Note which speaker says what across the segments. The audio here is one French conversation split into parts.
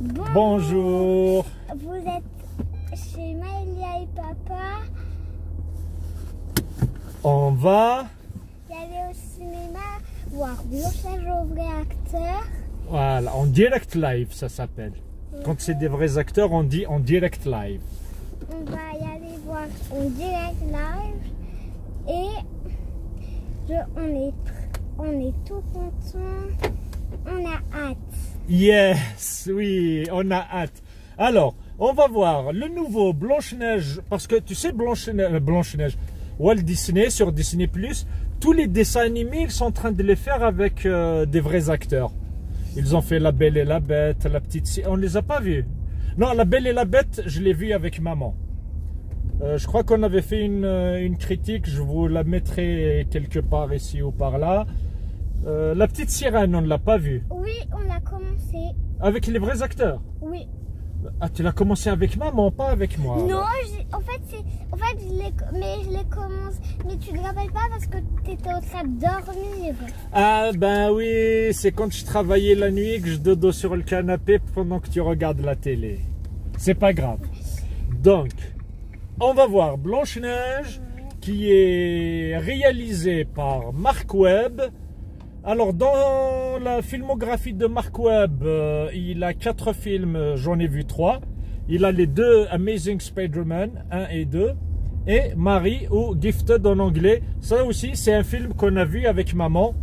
Speaker 1: Bonjour.
Speaker 2: Vous êtes chez Maëlia et Papa.
Speaker 1: On va
Speaker 2: Y aller au cinéma voir Blanche-Neige au vrai acteur.
Speaker 1: Voilà, en direct live, ça s'appelle. Quand c'est des vrais acteurs, on dit en direct live.
Speaker 2: On va y aller voir en direct live et on est tout content. On a hâte.
Speaker 1: Yes, oui, on a hâte. Alors, on va voir le nouveau Blanche-Neige, parce que tu sais Blanche-Neige, Walt Disney sur Disney+, tous les dessins animés, ils sont en train de les faire avec des vrais acteurs. Ils ont fait La Belle et la Bête, La Petite... On ne les a pas vus. Non, La Belle et la Bête, je l'ai vu avec maman. Je crois qu'on avait fait une critique, je vous la mettrai quelque part ici ou par là. La Petite Sirène, on ne l'a pas vue.
Speaker 2: Oui, on a commencé.
Speaker 1: Avec les vrais acteurs?
Speaker 2: Oui.
Speaker 1: Ah, tu l'as commencé avec maman, pas avec moi?
Speaker 2: Non, je l'ai commencé. Mais tu ne te rappelles pas parce que tu étais en train de dormir.
Speaker 1: Ah ben oui, c'est quand je travaillais la nuit que je dodo sur le canapé pendant que tu regardes la télé. C'est pas grave. Donc, on va voir Blanche-Neige qui est réalisée par Marc Webb. Alors, dans la filmographie de Marc Webb, il a 4 films, j'en ai vu 3. Il a les 2 Amazing Spider-Man, 1 et 2. Et Marie, ou Gifted en anglais. Ça aussi, c'est un film qu'on a vu avec maman.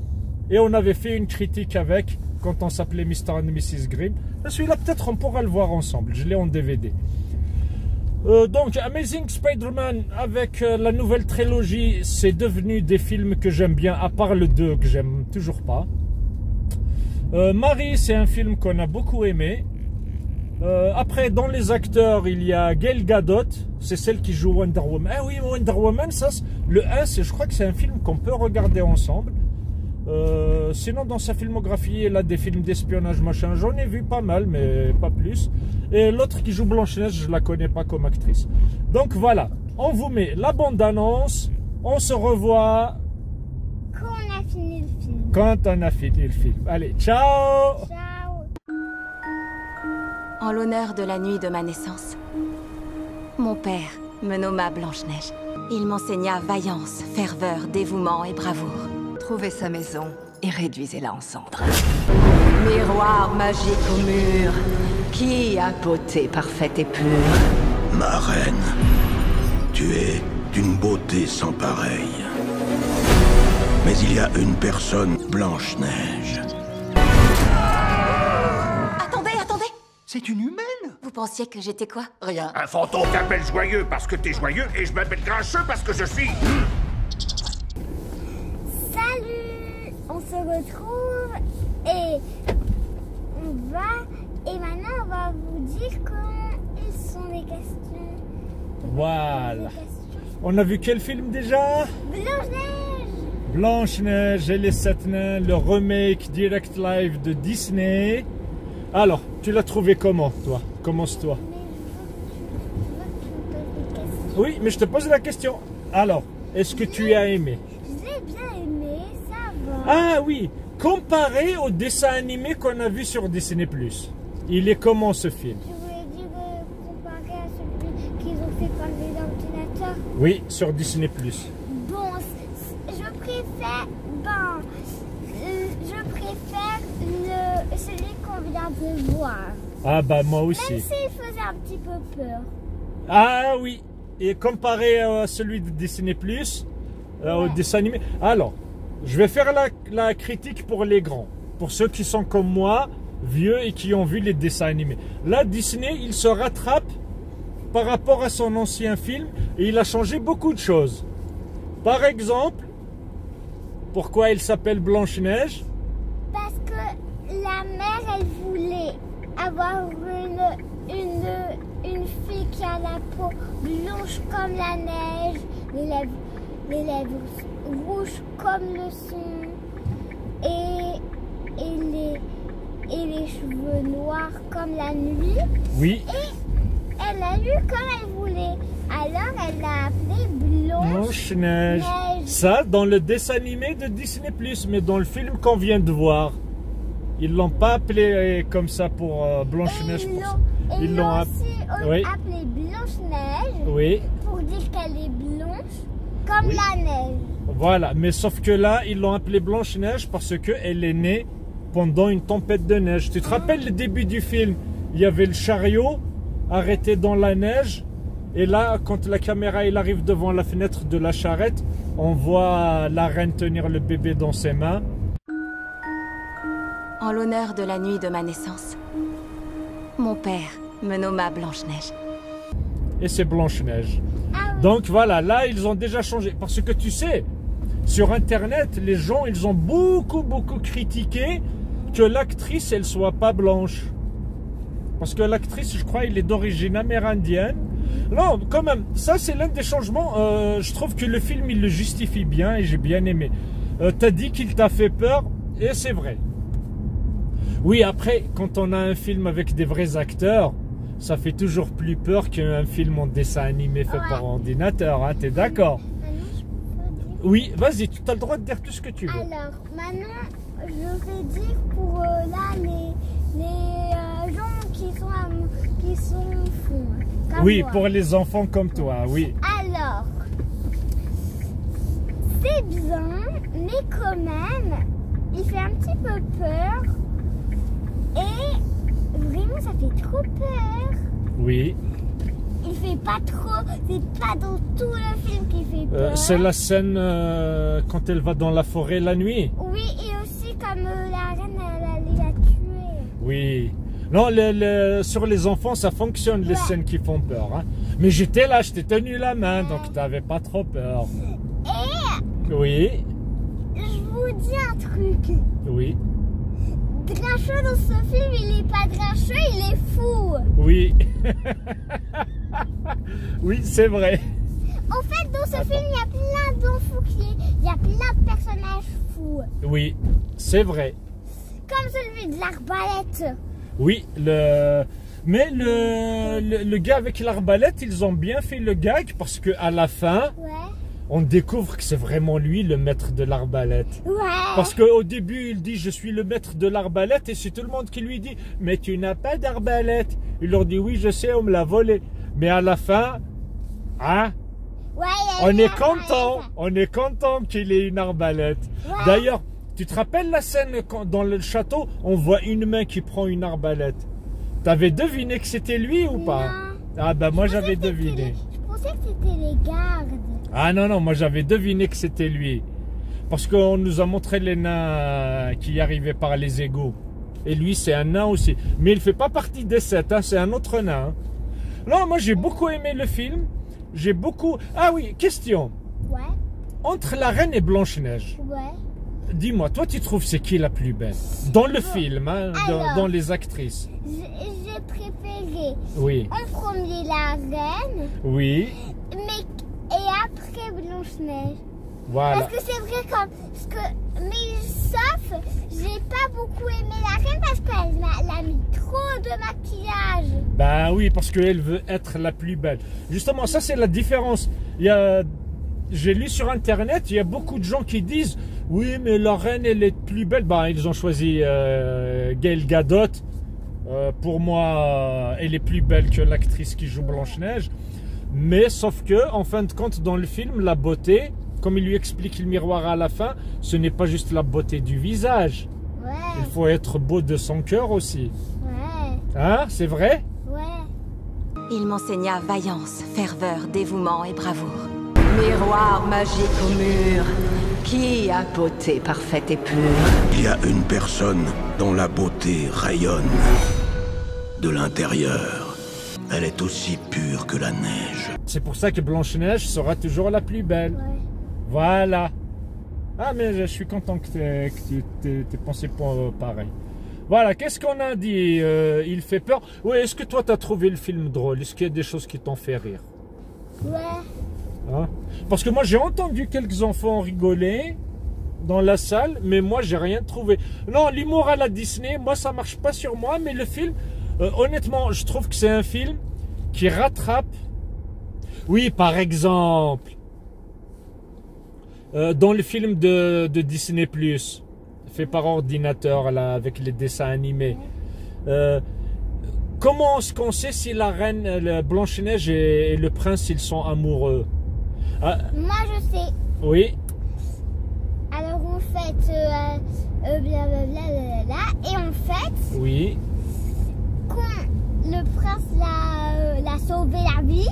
Speaker 1: Et on avait fait une critique avec, quand on s'appelait Mr. and Mrs. Grimm. Celui-là, peut-être on pourra le voir ensemble. Je l'ai en DVD. Donc, Amazing Spider-Man avec la nouvelle trilogie, c'est devenu des films que j'aime bien, à part le 2 que j'aime toujours pas. Marie, c'est un film qu'on a beaucoup aimé. Après, dans les acteurs, il y a Gal Gadot, c'est celle qui joue Wonder Woman. Ah oui, Wonder Woman, ça, le 1, je crois que c'est un film qu'on peut regarder ensemble. Sinon, dans sa filmographie, elle a des films d'espionnage, machin. J'en ai vu pas mal, mais pas plus. Et l'autre qui joue Blanche-Neige, je la connais pas comme actrice. Donc voilà, on vous met la bande-annonce. On se revoit
Speaker 2: Quand on a fini le film.
Speaker 1: quand on a fini le film. Allez, ciao!
Speaker 2: Ciao.
Speaker 3: En l'honneur de la nuit de ma naissance, mon père me nomma Blanche-Neige. Il m'enseigna vaillance, ferveur, dévouement et bravoure.
Speaker 4: Trouvez sa maison et réduisez-la en cendres.
Speaker 3: Miroir magique au mur, qui a beauté parfaite et pure.
Speaker 5: Ma reine, tu es d'une beauté sans pareille. Mais il y a une personne, Blanche-Neige.
Speaker 3: Attendez, attendez!
Speaker 6: C'est une humaine?
Speaker 3: Vous pensiez que j'étais quoi?
Speaker 6: Rien.
Speaker 5: Un fantôme t'appelle joyeux parce que t'es joyeux et je m'appelle grincheux parce que je suis...
Speaker 2: Salut. On se retrouve et maintenant on va vous dire comment ils sont les questions.
Speaker 1: Voilà. On a vu quel film déjà?
Speaker 2: Blanche-Neige.
Speaker 1: Blanche-Neige et les 7 nains, le remake direct live de Disney. Alors, tu l'as trouvé comment, toi? Commence-toi. Oui, mais je te pose la question. Alors, est-ce que tu as aimé?
Speaker 2: Je l'ai bien aimé, ça va.
Speaker 1: Ah oui, comparé au dessin animé qu'on a vu sur Disney+. Il est comment ce film?
Speaker 2: Je voulais dire comparé à celui qu'ils ont fait par les ordinateurs.
Speaker 1: Oui, sur Disney+.
Speaker 2: Bon, je préfère celui qu'on vient de voir.
Speaker 1: Ah bah moi
Speaker 2: Même
Speaker 1: aussi.
Speaker 2: s'il faisait un petit peu peur.
Speaker 1: Ah oui, et comparé à celui de Disney+, au dessin animé. Alors, je vais faire la critique pour les grands. Pour ceux qui sont comme moi, vieux et qui ont vu les dessins animés. Là, Disney, il se rattrape par rapport à son ancien film et il a changé beaucoup de choses. Par exemple, pourquoi il s'appelle Blanche-Neige?
Speaker 2: Parce que la mère, elle voulait avoir une fille qui a la peau blanche comme la neige, les lèvres rouges comme le son et les cheveux noirs comme la nuit.
Speaker 1: Oui.
Speaker 2: Et elle a eu comme elle voulait. Alors elle l'a appelée
Speaker 1: Blanche-Neige. Ça, dans le dessin animé de Disney+, mais dans le film qu'on vient de voir. Ils l'ont pas appelé comme ça pour Blanche-Neige.
Speaker 2: Ils l'ont aussi
Speaker 1: Oui.
Speaker 2: appelée Blanche-Neige
Speaker 1: Oui,
Speaker 2: pour dire qu'elle est blanche comme
Speaker 1: Oui.
Speaker 2: la neige.
Speaker 1: voilà. Mais sauf que là, ils l'ont appelée Blanche-Neige parce qu'elle est née pendant une tempête de neige. Tu te rappelles le début du film? Il y avait le chariot arrêté dans la neige. Et là, quand la caméra elle arrive devant la fenêtre de la charrette, on voit la reine tenir le bébé dans ses mains.
Speaker 3: En l'honneur de la nuit de ma naissance, mon père me nomma Blanche-Neige.
Speaker 1: Et c'est Blanche-Neige.
Speaker 2: Ah oui.
Speaker 1: Donc voilà, là, ils ont déjà changé. Parce que tu sais, sur Internet, les gens, ils ont beaucoup critiqué que l'actrice, elle soit pas blanche. Parce que l'actrice, je crois, elle est d'origine amérindienne. Non, quand même, ça c'est l'un des changements. Je trouve que le film, il le justifie bien et j'ai bien aimé. T'as dit qu'il t'a fait peur et c'est vrai. Oui, après, quand on a un film avec des vrais acteurs, ça fait toujours plus peur qu'un film en dessin animé fait par ordinateur. Hein, t'es d'accord?
Speaker 2: Maintenant, je peux dire.
Speaker 1: Oui, vas-y, tu as le droit de dire tout ce que tu veux.
Speaker 2: Alors, maintenant, je vais dire pour là les gens qui sont fous. Comme
Speaker 1: Oui,
Speaker 2: moi.
Speaker 1: pour les enfants comme toi, oui.
Speaker 2: Alors, c'est bien, mais quand même, il fait un petit peu peur. Et vraiment, ça fait trop peur.
Speaker 1: Oui.
Speaker 2: Il fait pas trop, c'est pas dans tout le film qui fait peur.
Speaker 1: C'est la scène quand elle va dans la forêt la nuit.
Speaker 2: Oui, et aussi comme la reine, elle allait la tuer.
Speaker 1: Oui. Non, sur les enfants, ça fonctionne, les scènes qui font peur. Hein. Mais j'étais là, je t'ai tenu la main, donc t'avais pas trop peur.
Speaker 2: Et
Speaker 1: Oui,
Speaker 2: je vous dis un truc.
Speaker 1: oui,
Speaker 2: Grincheux dans ce film, il est pas grincheux, il est fou.
Speaker 1: oui. Oui, c'est vrai.
Speaker 2: En fait, dans ce film, il y a plein d'enfants il y a plein de personnages fous.
Speaker 1: Oui, c'est vrai.
Speaker 2: Comme celui de l'arbalète.
Speaker 1: Oui, mais le gars avec l'arbalète, ils ont bien fait le gag parce qu'à la fin,
Speaker 2: Ouais.
Speaker 1: on découvre que c'est vraiment lui le maître de l'arbalète.
Speaker 2: Ouais.
Speaker 1: Parce qu'au début, il dit « Je suis le maître de l'arbalète » et c'est tout le monde qui lui dit « Mais tu n'as pas d'arbalète ». Il leur dit « Oui, je sais, on me l'a volé ». Mais à la fin, hein,
Speaker 2: Ouais,
Speaker 1: on est content qu'il ait une arbalète.
Speaker 2: Ouais.
Speaker 1: D'ailleurs, tu te rappelles la scène quand, dans le château, on voit une main qui prend une arbalète. T'avais deviné que c'était lui ou pas?
Speaker 2: Non.
Speaker 1: Ah ben moi j'avais
Speaker 2: Je pensais que c'était
Speaker 1: deviné.
Speaker 2: Je pensais que c'était les gardes.
Speaker 1: Ah non, non, moi j'avais deviné que c'était lui. Parce qu'on nous a montré les nains qui y arrivaient par les égouts. Et lui, c'est un nain aussi. Mais il ne fait pas partie des 7, hein, c'est un autre nain. Non, moi j'ai beaucoup aimé le film. J'ai beaucoup... Ah oui, question.
Speaker 2: Ouais.
Speaker 1: Entre la reine et Blanche-Neige,
Speaker 2: Ouais.
Speaker 1: dis-moi, toi tu trouves c'est qui la plus belle? Dans le film, hein,
Speaker 2: Alors.
Speaker 1: dans les actrices.
Speaker 2: J'ai préféré
Speaker 1: Oui,
Speaker 2: en premier la reine,
Speaker 1: oui,
Speaker 2: et après Blanche-Neige.
Speaker 1: voilà.
Speaker 2: Parce que c'est vrai mais sauf, j'ai pas beaucoup aimé la reine parce qu'elle a mis trop de maquillage.
Speaker 1: Ben oui, parce qu'elle veut être la plus belle. Justement, ça c'est la différence. J'ai lu sur internet, il y a beaucoup de gens qui disent « Oui, mais la reine, elle est plus belle. » Ben, ils ont choisi Gail Gadot. Pour moi, elle est plus belle que l'actrice qui joue Blanche-Neige. Mais sauf que, en fin de compte, dans le film, la beauté, comme il lui explique le miroir à la fin, ce n'est pas juste la beauté du visage.
Speaker 2: Ouais,
Speaker 1: Il faut être beau de son cœur aussi.
Speaker 2: ouais,
Speaker 1: Hein, c'est vrai?
Speaker 2: ouais.
Speaker 3: Il m'enseigna vaillance, ferveur, dévouement et bravoure.
Speaker 4: Miroir magique au mur, qui a beauté parfaite et pure.
Speaker 5: Il y a une personne dont la beauté rayonne de l'intérieur. Elle est aussi pure que la neige.
Speaker 1: C'est pour ça que Blanche-Neige sera toujours la plus belle.
Speaker 2: Ouais.
Speaker 1: Voilà. Ah, mais je suis content que tu t'aies pensé pour pareil. Voilà, qu'est-ce qu'on a dit? Il fait peur. Oui, est-ce que toi, tu as trouvé le film drôle? Est-ce qu'il y a des choses qui t'ont fait rire?
Speaker 2: Ouais.
Speaker 1: Hein? Parce que moi, j'ai entendu quelques enfants rigoler dans la salle, mais moi, j'ai rien trouvé. Non, l'humour à la Disney, moi, ça marche pas sur moi, mais le film, honnêtement, je trouve que c'est un film qui rattrape. Oui, par exemple, dans le film de Disney+, fait par ordinateur là, avec les dessins animés. Comment est-ce qu'on sait si la reine Blanche-Neige et le prince ils sont amoureux?
Speaker 2: Moi je sais.
Speaker 1: Oui.
Speaker 2: Alors en fait, blablabla, et en fait,
Speaker 1: Oui.
Speaker 2: quand le prince l'a sauvé la vie,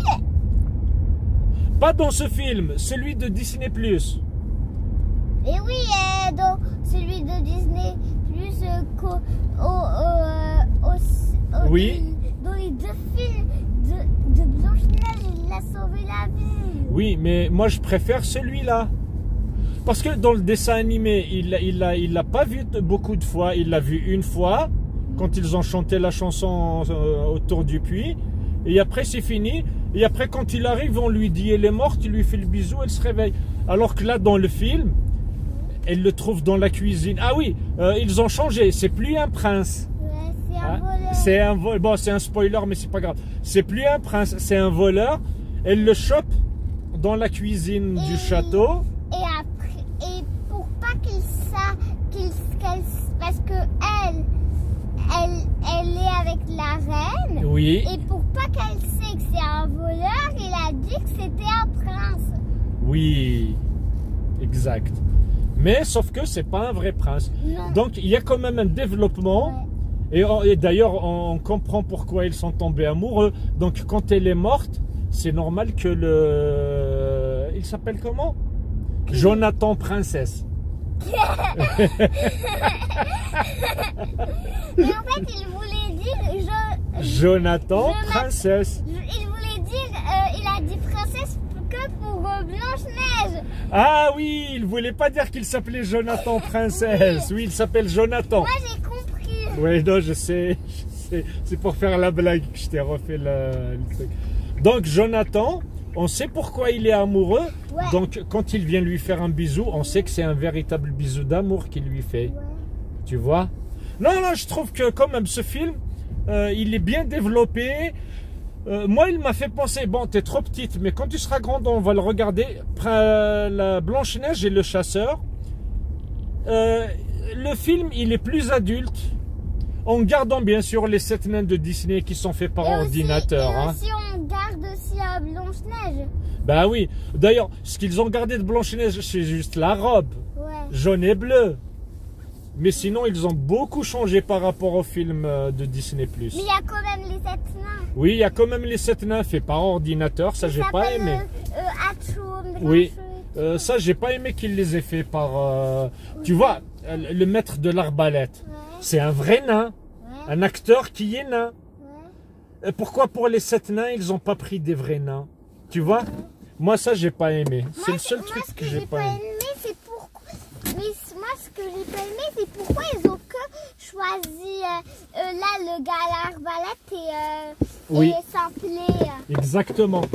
Speaker 1: Pas dans ce film, celui de Disney+.
Speaker 2: et oui, dans celui de Disney, plus
Speaker 1: Oui.
Speaker 2: dans les deux films de Blanche-Neige, il a sauvé la vie.
Speaker 1: Oui, mais moi je préfère celui-là. Parce que dans le dessin animé, il l'a pas vu beaucoup de fois. Il l'a vu une fois, quand ils ont chanté la chanson autour du puits. Et après, c'est fini. Et après, quand il arrive, on lui dit elle est morte, il lui fait le bisou, elle se réveille. Alors que là, dans le film, elle le trouve dans la cuisine. Ah oui, ils ont changé. C'est plus un prince.
Speaker 2: Ouais, c'est un voleur.
Speaker 1: C'est un bon, c'est un spoiler, mais c'est pas grave. C'est plus un prince, c'est un voleur. Elle le chope dans la cuisine du château.
Speaker 2: Et après, et pour pas qu'il parce que elle est avec la reine.
Speaker 1: Oui.
Speaker 2: Et pour pas qu'elle sait que c'est un voleur, il a dit que c'était un prince.
Speaker 1: Oui, exact. Mais sauf que c'est pas un vrai prince.
Speaker 2: Non.
Speaker 1: Donc il y a quand même un développement.
Speaker 2: Ouais.
Speaker 1: Et d'ailleurs, on comprend pourquoi ils sont tombés amoureux. Donc quand elle est morte, c'est normal que le... Il s'appelle comment? Jonathan Princesse.
Speaker 2: Mais en fait, il voulait dire
Speaker 1: Jonathan Princesse.
Speaker 2: il voulait dire il a dit princesse que pour Blanche-Neige.
Speaker 1: Ah oui, il voulait pas dire qu'il s'appelait Jonathan Princesse. Oui, il s'appelle Jonathan.
Speaker 2: Moi, j'ai compris.
Speaker 1: Oui, non, je sais. C'est pour faire la blague que je t'ai refait le truc. Donc, Jonathan, on sait pourquoi il est amoureux.
Speaker 2: Ouais.
Speaker 1: Donc, quand il vient lui faire un bisou, on sait que c'est un véritable bisou d'amour qu'il lui fait.
Speaker 2: Ouais.
Speaker 1: Tu vois? Non, non, je trouve que quand même ce film, il est bien développé. Moi, il m'a fait penser, bon, t'es trop petite, mais quand tu seras grande, on va le regarder. La Blanche-Neige et le chasseur. Le film, il est plus adulte. En gardant bien sûr les 7 nains de Disney qui sont faits par ordinateur.
Speaker 2: Et
Speaker 1: Hein.
Speaker 2: aussi, on garde aussi Blanche-Neige.
Speaker 1: Bah oui. D'ailleurs, ce qu'ils ont gardé de Blanche-Neige, c'est juste la robe,
Speaker 2: Ouais.
Speaker 1: jaune et bleu. Mais sinon, ils ont beaucoup changé par rapport au film de Disney+.
Speaker 2: Mais il y a quand même les 7 nains.
Speaker 1: Oui, il y a quand même les 7 nains faits par ordinateur. Ça, j'ai pas aimé.
Speaker 2: Atchoum,
Speaker 1: Oui. Ça, j'ai pas aimé qu'ils les aient fait par... Tu vois, le maître de l'arbalète, c'est un vrai nain. Un acteur qui est nain. Et pourquoi pour les 7 nains, ils n'ont pas pris des vrais nains? Tu vois? Moi, ça, j'ai pas aimé. C'est le seul truc que j'ai pas aimé.
Speaker 2: C'est pourquoi... Mais moi, ce que j'ai pas aimé, c'est pourquoi ils ont que choisi là le gars à l'arbalète et s'appelait...
Speaker 1: Exactement.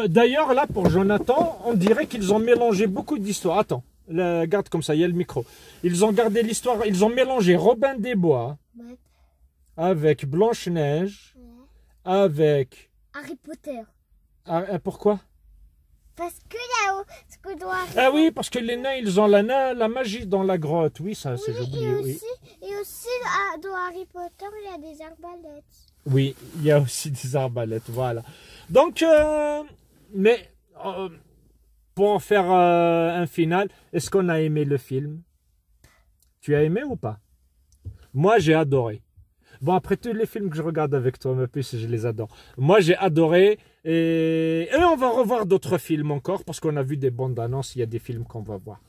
Speaker 1: D'ailleurs, là, pour Jonathan, on dirait qu'ils ont mélangé beaucoup d'histoires. Attends, garde comme ça, il y a le micro. Ils ont gardé l'histoire, ils ont mélangé Robin des Bois avec Blanche-Neige, avec...
Speaker 2: Harry Potter.
Speaker 1: Pourquoi?
Speaker 2: Parce que là, ce que doit...
Speaker 1: Ah oui, parce que les nains, ils ont la magie dans la grotte. Oui, ça, c'est oublié.
Speaker 2: Et aussi, dans Harry Potter, il y a des arbalètes.
Speaker 1: Oui, il y a aussi des arbalètes, voilà. Donc, mais pour en faire un final, est-ce qu'on a aimé le film? Tu as aimé ou pas? Moi, j'ai adoré. Bon, après tous les films que je regarde avec toi, mais plus je les adore. Moi, j'ai adoré. Et on va revoir d'autres films encore, parce qu'on a vu des bandes annonces, il y a des films qu'on va voir.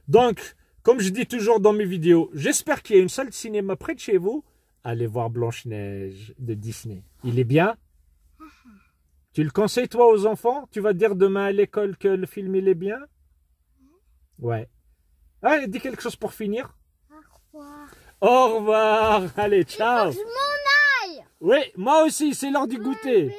Speaker 1: Donc, comme je dis toujours dans mes vidéos, j'espère qu'il y a une salle de cinéma près de chez vous. Allez voir Blanche-Neige de Disney. Il est bien? Tu le conseilles, toi, aux enfants? Tu vas dire demain à l'école que le film, il est bien? Ouais. Allez, dis quelque chose pour finir.
Speaker 2: Au revoir.
Speaker 1: Au revoir. Allez, ciao.
Speaker 2: Je m'en aille.
Speaker 1: Oui, moi aussi, c'est l'heure du goûter.